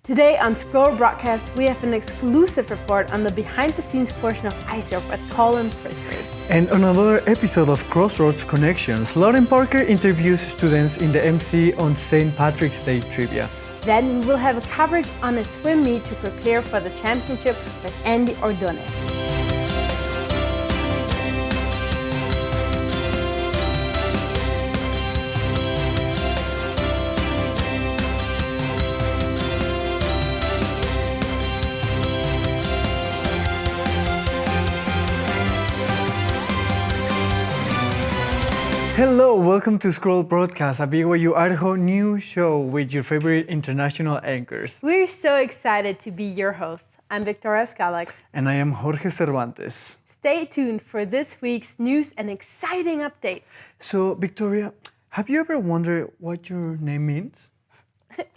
Today on Scroll Broadcast, we have an exclusive report on the behind-the-scenes portion of ice surf at Colin Frisbee. And on another episode of Crossroads Connections, Lauren Parker interviews students in the MC on St. Patrick's Day trivia. Then we will have a coverage on a swim meet to prepare for the championship with Andy Ordonez. Hello, welcome to Scroll Broadcast, a BYU-Idaho news show with your favorite international anchors. We're so excited to be your hosts. I'm Victoria Skalak. And I am Jorge Cervantes. Stay tuned for this week's news and exciting updates. So, Victoria, have you ever wondered what your name means?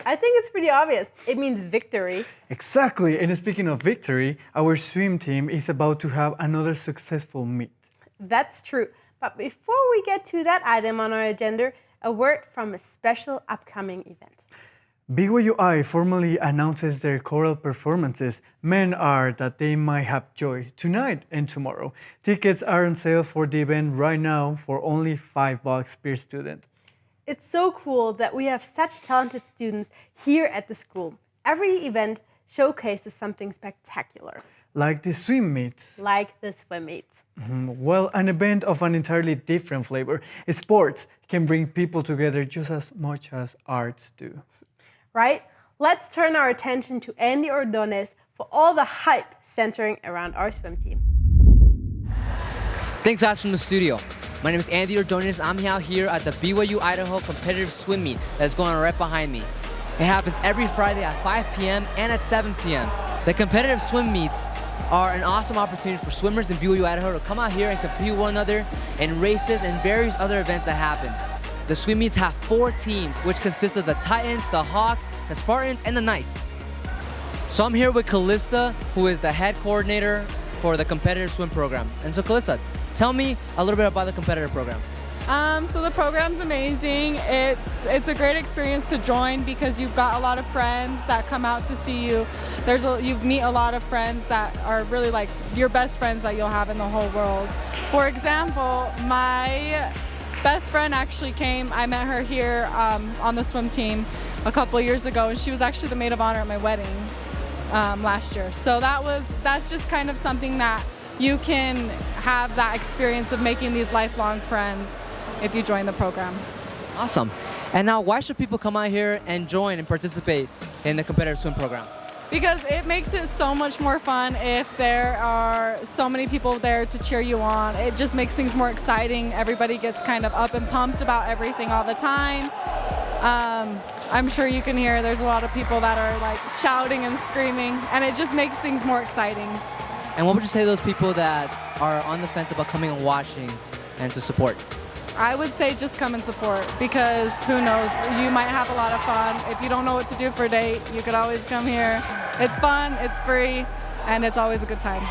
I think it's pretty obvious. It means victory. Exactly, and speaking of victory, our swim team is about to have another successful meet. That's true. But before we get to that item on our agenda, a word from a special upcoming event. BYU-I formally announces their choral performances, Men Are, that they might have joy, tonight and tomorrow. Tickets are on sale for the event right now for only $5 per student. It's so cool that we have such talented students here at the school. Every event showcases something spectacular. Like the swim meet. Like the swim meets. Well, an event of an entirely different flavor. Sports can bring people together just as much as arts do. Right? Let's turn our attention to Andy Ordonez for all the hype centering around our swim team. Thanks, guys, from the studio. My name is Andy Ordonez. I'm out here at the BYU-Idaho competitive swim meet that's going on right behind me. It happens every Friday at 5 p.m. and at 7 p.m. The competitive swim meets are an awesome opportunity for swimmers in BYU-Idaho to come out here and compete with one another in races and various other events that happen. The swim meets have 4 teams, which consist of the Titans, the Hawks, the Spartans, and the Knights. So I'm here with Callista, who is the head coordinator for the competitive swim program. And so Callista, tell me a little bit about the competitive program. So the program's amazing. It's a great experience to join because you've got a lot of friends that come out to see you. You meet a lot of friends that are really like your best friends that you'll have in the whole world. For example, my best friend actually came. I met her here on the swim team a couple years ago, and she was actually the maid of honor at my wedding last year. So that's just kind of something that you can have that experience of making these lifelong friends if you join the program. Awesome. And now, why should people come out here and join and participate in the competitive swim program? Because it makes it so much more fun if there are so many people there to cheer you on. It just makes things more exciting. Everybody gets kind of up and pumped about everything all the time. I'm sure you can hear there's a lot of people that are like shouting and screaming, and it just makes things more exciting. And what would you say to those people that are on the fence about coming and watching and to support? I would say just come and support because who knows, you might have a lot of fun. If you don't know what to do for a date, you could always come here. It's fun, it's free, and it's always a good time.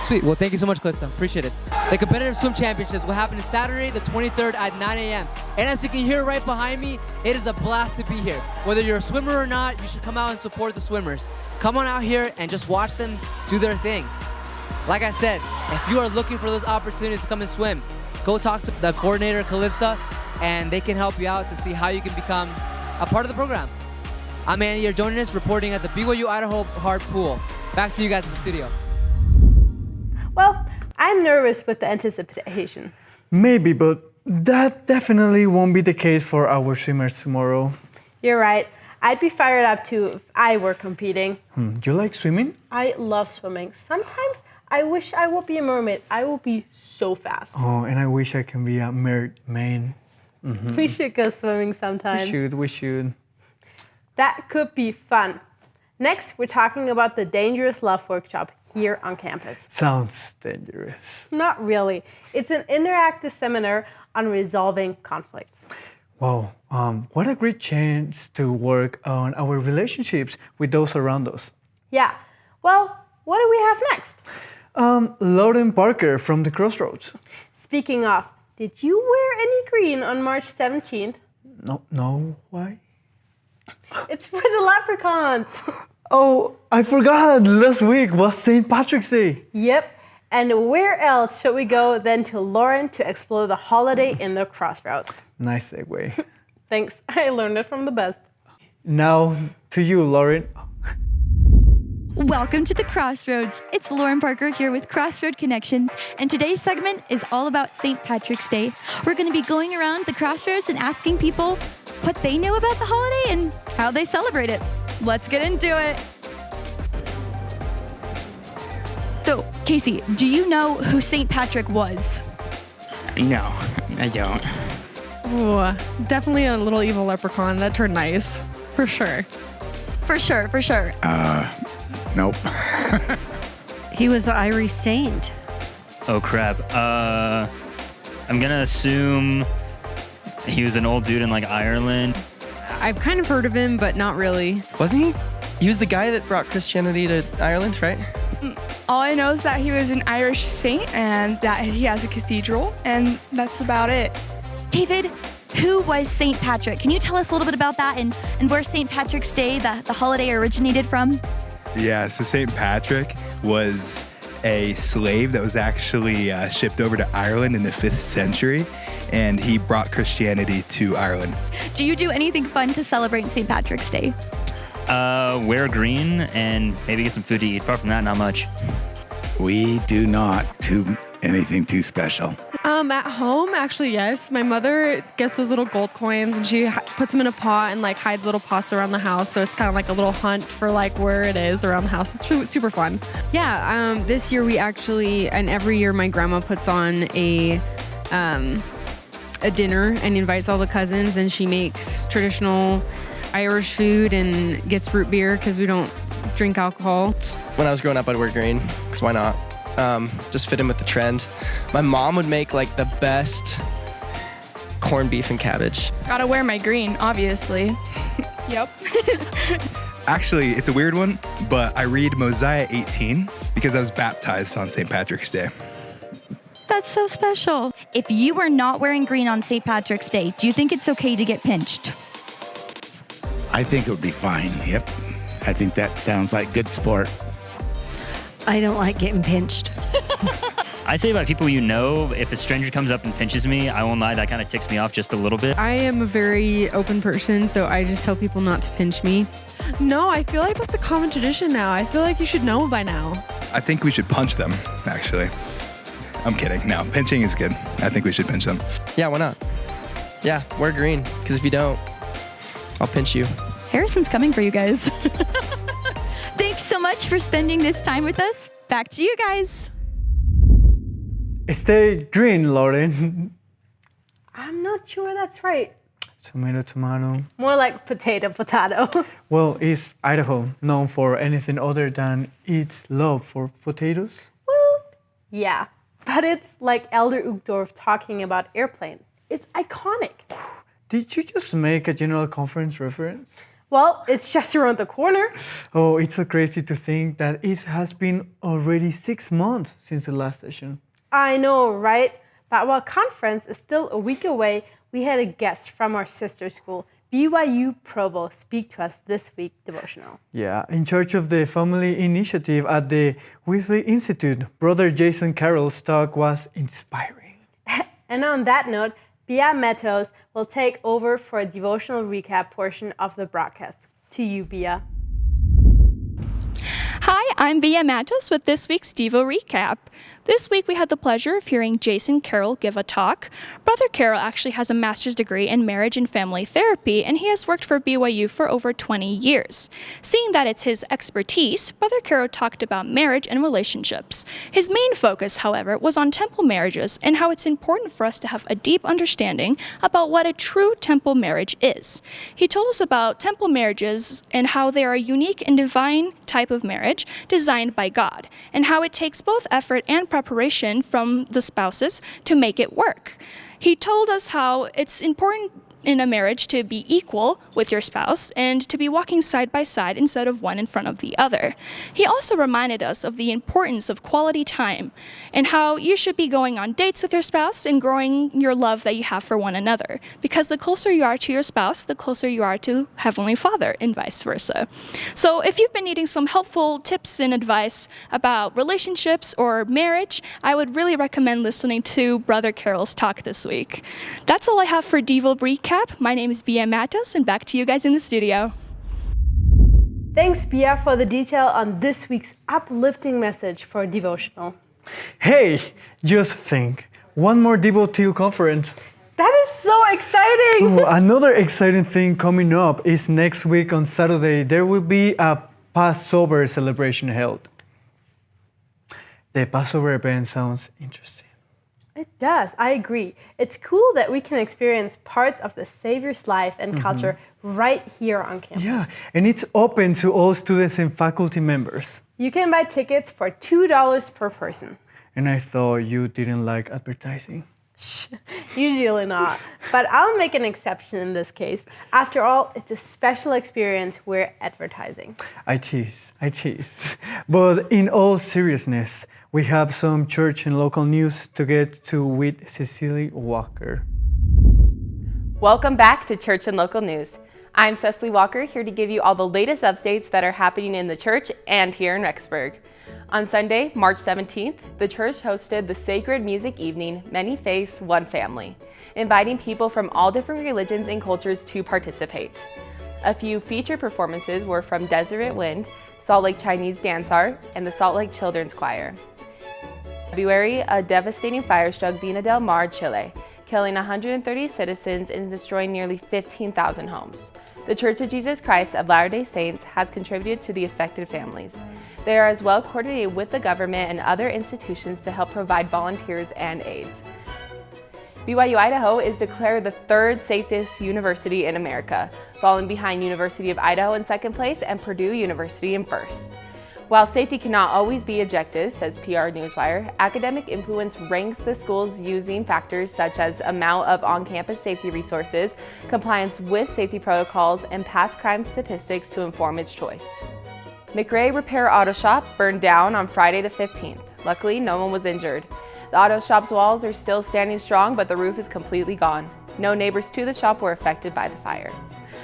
Sweet. Well, thank you so much, Calista. Appreciate it. The competitive swim championships will happen Saturday, the 23rd at 9 a.m. And as you can hear right behind me, it is a blast to be here. Whether you're a swimmer or not, you should come out and support the swimmers. Come on out here and just watch them do their thing. Like I said, if you are looking for those opportunities to come and swim, go talk to the coordinator, Callista, and they can help you out to see how you can become a part of the program. I'm Andy Ordonez reporting at the BYU-Idaho Hard Pool. Back to you guys in the studio. Well, I'm nervous with the anticipation. Maybe, but that definitely won't be the case for our swimmers tomorrow. You're right. I'd be fired up too if I were competing. You like swimming? I love swimming. Sometimes I wish I would be a mermaid. I will be so fast. Oh, and I wish I can be a mermaid. We should go swimming sometime. We should. That could be fun. Next, we're talking about the Dangerous Love Workshop here on campus. Sounds dangerous. Not really. It's an interactive seminar on resolving conflicts. Wow, what a great chance to work on our relationships with those around us. Yeah. Well, what do we have next? Lauren Parker from the Crossroads. Speaking of, did you wear any green on March 17th? No, why? It's for the leprechauns. Oh, I forgot. Last week was St. Patrick's Day. Yep. And where else should we go than to Lauren to explore the holiday in the Crossroads? Nice segue. Thanks. I learned it from the best. Now to you, Lauren. Welcome to the Crossroads. It's Lauren Parker here with Crossroad Connections, and today's segment is all about St. Patrick's Day. We're going to be going around the Crossroads and asking people what they know about the holiday and how they celebrate it. Let's get into it. So, Casey, do you know who St. Patrick was? No, I don't. Ooh, definitely a little evil leprechaun that turned nice. For sure. For sure. Nope. He was an Irish saint. Oh crap. I'm gonna assume he was an old dude in like Ireland. I've kind of heard of him, but not really. Wasn't he? He was the guy that brought Christianity to Ireland, right? All I know is that he was an Irish saint and that he has a cathedral, and that's about it. David, who was St. Patrick? Can you tell us a little bit about that and where St. Patrick's Day, the holiday, originated from? Yeah, so St. Patrick was a slave that was actually shipped over to Ireland in the 5th century, and he brought Christianity to Ireland. Do you do anything fun to celebrate St. Patrick's Day? Wear green and maybe get some food to eat. Apart from that, not much. We do not do anything too special. At home, actually, yes. My mother gets those little gold coins and she puts them in a pot and like hides little pots around the house. So it's kind of like a little hunt for like where it is around the house. It's really super fun. Yeah. This year we actually, and every year my grandma puts on a dinner and invites all the cousins, and she makes traditional Irish food and gets fruit beer because we don't drink alcohol. When I was growing up, I'd wear green, because why not? Just fit in with the trend. My mom would make like the best corned beef and cabbage. Gotta wear my green, obviously. Yep. Actually, it's a weird one, but I read Mosiah 18 because I was baptized on St. Patrick's Day. That's so special. If you were not wearing green on St. Patrick's Day, do you think it's okay to get pinched? I think it would be fine. Yep. I think that sounds like good sport. I don't like getting pinched. I say about people you know, if a stranger comes up and pinches me, I won't lie, that kind of ticks me off just a little bit. I am a very open person, so I just tell people not to pinch me. No, I feel like that's a common tradition now. I feel like you should know by now. I think we should punch them, actually. I'm kidding. No, pinching is good. I think we should pinch them. Yeah, why not? Yeah, wear green, because if you don't, I'll pinch you. Harrison's coming for you guys. Thanks so much for spending this time with us. Back to you guys. Stay green, Lauren. I'm not sure that's right. Tomato. More like potato. Well, is Idaho known for anything other than its love for potatoes? Well, yeah. But it's like Elder Uchtdorf talking about airplane. It's iconic. Did you just make a general conference reference? Well, it's just around the corner. Oh, it's so crazy to think that it has been already 6 months since the last session. I know, right? But while conference is still a week away, we had a guest from our sister school, BYU Provo, speak to us this week devotional. Yeah, in charge of the family initiative at the Wesley Institute, Brother Jason Carroll's talk was inspiring. And on that note, Bia Meadows will take over for a devotional recap portion of the broadcast. To you, Bia. Hi, I'm Bia Matos with this week's Devo Recap. This week we had the pleasure of hearing Jason Carroll give a talk. Brother Carroll actually has a master's degree in marriage and family therapy, and he has worked for BYU for over 20 years. Seeing that it's his expertise, Brother Carroll talked about marriage and relationships. His main focus, however, was on temple marriages and how it's important for us to have a deep understanding about what a true temple marriage is. He told us about temple marriages and how they are a unique and divine type of marriage designed by God, and how it takes both effort and preparation from the spouses to make it work. He told us how it's important in a marriage to be equal with your spouse and to be walking side by side instead of one in front of the other. He also reminded us of the importance of quality time and how you should be going on dates with your spouse and growing your love that you have for one another. Because the closer you are to your spouse, the closer you are to Heavenly Father and vice versa. So if you've been needing some helpful tips and advice about relationships or marriage, I would really recommend listening to Brother Carol's talk this week. That's all I have for Devo Recap. My name is Bia Matos, and back to you guys in the studio. Thanks, Bia, for the detail on this week's uplifting message for devotional. Hey, just think, one more Devo Teal conference. That is so exciting! Oh, another exciting thing coming up is next week on Saturday, there will be a Passover celebration held. The Passover event sounds interesting. It does, I agree. It's cool that we can experience parts of the Savior's life and culture right here on campus. Yeah, and it's open to all students and faculty members. You can buy tickets for $2 per person. And I thought you didn't like advertising. Usually not, but I'll make an exception in this case. After all, it's a special experience we're advertising. I tease. But in all seriousness, we have some church and local news to get to with Cecily Walker. Welcome back to Church and Local News. I'm Cecily Walker, here to give you all the latest updates that are happening in the church and here in Rexburg. On Sunday, March 17th, the church hosted the sacred music evening, Many Faiths, One Family, inviting people from all different religions and cultures to participate. A few featured performances were from Deseret Wind, Salt Lake Chinese Dance Art, and the Salt Lake Children's Choir. In February, a devastating fire struck Vina del Mar, Chile, killing 130 citizens and destroying nearly 15,000 homes. The Church of Jesus Christ of Latter-day Saints has contributed to the affected families. They are as well coordinated with the government and other institutions to help provide volunteers and aids. BYU-Idaho is declared the third safest university in America, falling behind University of Idaho in second place and Purdue University in first. While safety cannot always be objective, says PR Newswire, academic influence ranks the schools using factors such as amount of on-campus safety resources, compliance with safety protocols, and past crime statistics to inform its choice. McRae Repair Auto Shop burned down on Friday the 15th. Luckily, no one was injured. The auto shop's walls are still standing strong, but the roof is completely gone. No neighbors to the shop were affected by the fire.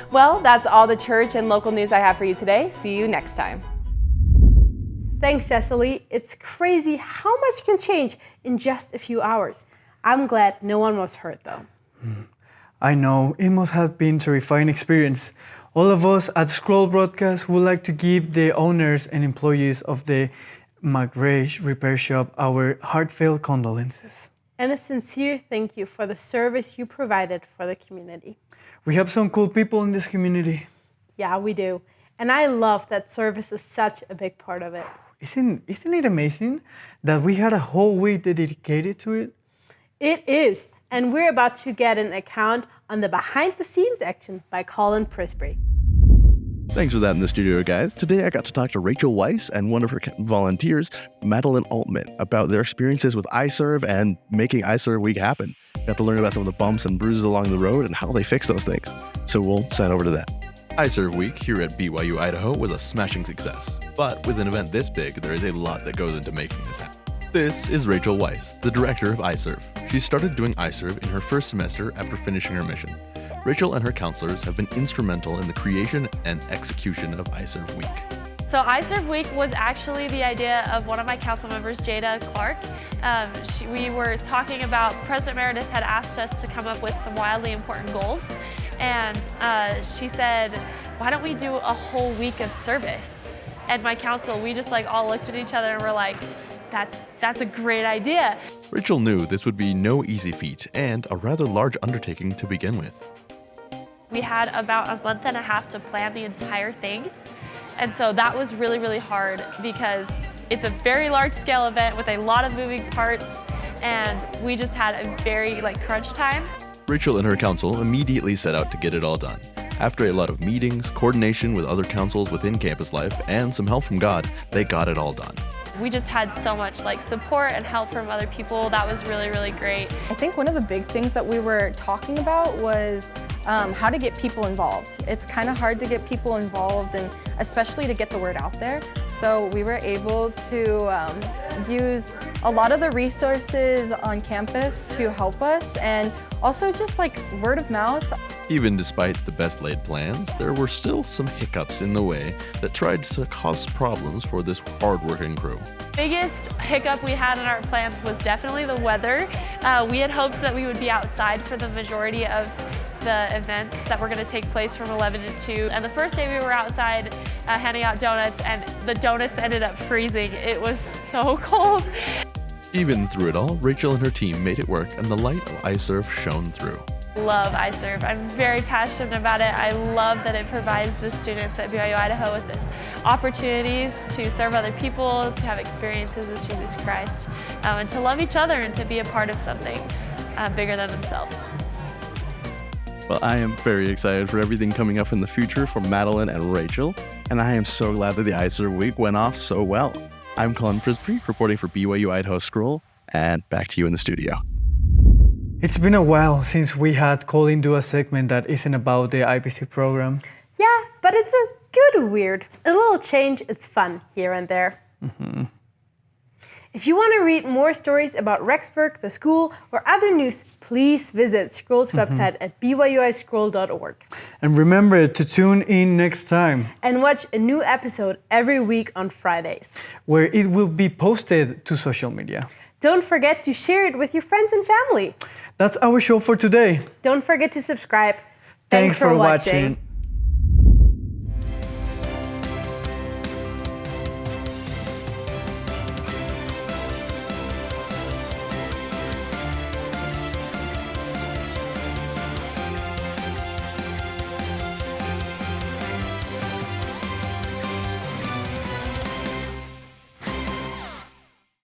Well, that's all the church and local news I have for you today. See you next time. Thanks, Cecily. It's crazy how much can change in just a few hours. I'm glad no one was hurt, though. I know, it must have been a terrifying experience. All of us at Scroll Broadcast would like to give the owners and employees of the McRae Repair Shop our heartfelt condolences. And a sincere thank you for the service you provided for the community. We have some cool people in this community. Yeah, we do. And I love that service is such a big part of it. Isn't it amazing that we had a whole week dedicated to it? It is. And we're about to get an account on the behind-the-scenes action by Colin Prisbury. Thanks for that in the studio, guys. Today I got to talk to Rachel Weiss and one of her volunteers, Madeline Altman, about their experiences with iServe and making iServe Week happen. Got to learn about some of the bumps and bruises along the road and how they fix those things. So we'll sign over to that. iServe Week here at BYU-Idaho was a smashing success. But with an event this big, there is a lot that goes into making this happen. This is Rachel Weiss, the director of iServe. She started doing iServe in her first semester after finishing her mission. Rachel and her counselors have been instrumental in the creation and execution of iServe Week. So iServe Week was actually the idea of one of my council members, Jada Clark. We were talking about, President Meredith had asked us to come up with some wildly important goals. And she said, why don't we do a whole week of service? And my council, we just all looked at each other and were like, that's a great idea. Rachel knew this would be no easy feat and a rather large undertaking to begin with. We had about a month and a half to plan the entire thing. And so that was really, really hard because it's a very large scale event with a lot of moving parts. And we just had a very crunch time. Rachel and her council immediately set out to get it all done. After a lot of meetings, coordination with other councils within campus life, and some help from God, they got it all done. We just had so much support and help from other people. That was really, really great. I think one of the big things that we were talking about was how to get people involved. It's kind of hard to get people involved, and especially to get the word out there. So we were able to use a lot of the resources on campus to help us, and also just like word of mouth. Even despite the best laid plans, there were still some hiccups in the way that tried to cause problems for this hard-working crew. Biggest hiccup we had in our plans was definitely the weather. We had hoped that we would be outside for the majority of the events that were going to take place from 11 to 2. And the first day we were outside handing out donuts, and the donuts ended up freezing. It was so cold. Even through it all, Rachel and her team made it work, and the light of iServe shone through. Love iServe. I'm very passionate about it. I love that it provides the students at BYU-Idaho with the opportunities to serve other people, to have experiences with Jesus Christ, and to love each other and to be a part of something bigger than themselves. Well, I am very excited for everything coming up in the future for Madeline and Rachel, and I am so glad that the iServe week went off so well. I'm Colin Frisby, reporting for BYU-Idaho Scroll, and back to you in the studio. It's been a while since we had Colin do a segment that isn't about the IBC program. Yeah, but it's a good weird. A little change, it's fun here and there. If you want to read more stories about Rexburg, the school, or other news, please visit Scroll's website at byuiscroll.org. And remember to tune in next time. And watch a new episode every week on Fridays, where it will be posted to social media. Don't forget to share it with your friends and family. That's our show for today. Don't forget to subscribe. Thanks for watching.